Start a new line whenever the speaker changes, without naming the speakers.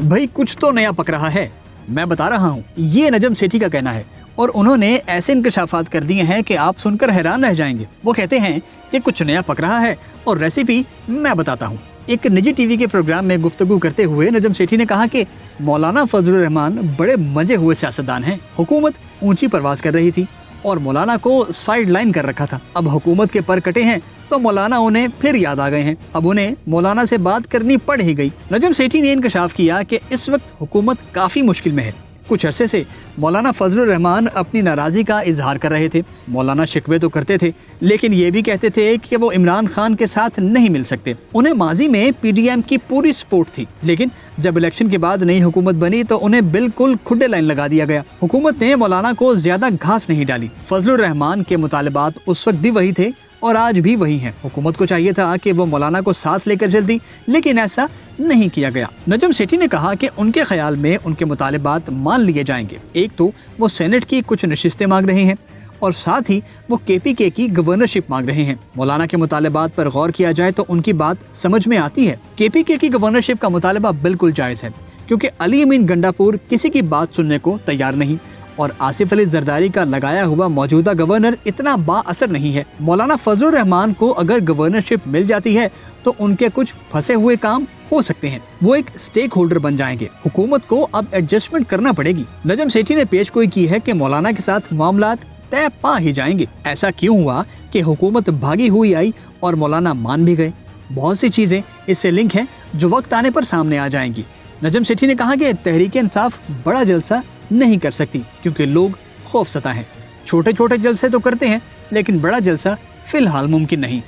भाई कुछ तो नया पक रहा है, मैं बता रहा हूँ, ये नजम सेठी का कहना है। और उन्होंने ऐसे इंकशाफात कर दिए हैं कि आप सुनकर हैरान रह जाएंगे। वो कहते हैं कि कुछ नया पक रहा है और रेसिपी मैं बताता हूँ। एक निजी टीवी के प्रोग्राम में गुफ्तगू करते हुए नजम सेठी ने कहा कि मौलाना फजलुर रहमान बड़े मजे हुए सियासतदान हैं। हुकूमत ऊंची परवाज कर रही थी और मौलाना को साइड लाइन कर रखा था। अब हुकूमत के पर कटे हैं तो मौलाना उन्हें फिर याद आ गए हैं। अब उन्हें मौलाना से बात करनी पड़ ही गई। नजम सेठी ने इंकशाफ किया कि इस वक्त हुकूमत काफ़ी मुश्किल में है। कुछ अरसे से मौलाना फजलुर रहमान अपनी नाराज़गी का इजहार कर रहे थे। मौलाना शिकवे तो करते थे, लेकिन ये भी कहते थे कि वो इमरान खान के साथ नहीं मिल सकते। उन्हें माजी में PDM की पूरी सपोर्ट थी, लेकिन जब इलेक्शन के बाद नई हुकूमत बनी तो उन्हें बिल्कुल खुड्डे लाइन लगा दिया गया। हुकूमत ने मौलाना को ज्यादा घास नहीं डाली। फजलुर रहमान के मुतालबात उस वक्त भी वही थे और आज भी वही हैं। हुकूमत को चाहिए था कि वो मौलाना को साथ लेकर चलती, लेकिन ऐसा नहीं किया गया। नजम सेठी ने कहा कि उनके ख्याल में उनके मुतालबात मान लिए जाएंगे। एक तो वो सेनेट की कुछ नशिस्तें मांग रहे हैं और साथ ही वो KPK की गवर्नरशिप मांग रहे हैं। मौलाना के मुतालबात पर गौर किया जाए तो उनकी बात समझ में आती है। KPK की गवर्नरशिप का मुतालबा बिल्कुल जायज़ है, क्योंकि अली अमीन गंडापुर किसी की बात सुनने को तैयार नहीं और आसिफ अली जरदारी का लगाया हुआ मौजूदा गवर्नर इतना बाअसर नहीं है। मौलाना फजलुर रहमान को अगर गवर्नरशिप मिल जाती है तो उनके कुछ फंसे हुए काम हो सकते हैं। वो एक स्टेक होल्डर बन जाएंगे। हुकूमत को अब एडजस्टमेंट करना पड़ेगी। नजम सेठी ने पेशगोई की है कि मौलाना के साथ मामलात तय पा ही जाएंगे। ऐसा क्यों हुआ कि हुकूमत भागी हुई आई और मौलाना मान भी गए? बहुत सी चीजें इससे लिंक हैं जो वक्त आने पर सामने आ जाएंगी। नजम सेठी ने कहा कि तहरीक इंसाफ बड़ा जलसा नहीं कर सकती क्योंकि लोग खौफसता हैं। छोटे छोटे जलसे तो करते हैं, लेकिन बड़ा जलसा फिलहाल मुमकिन नहीं।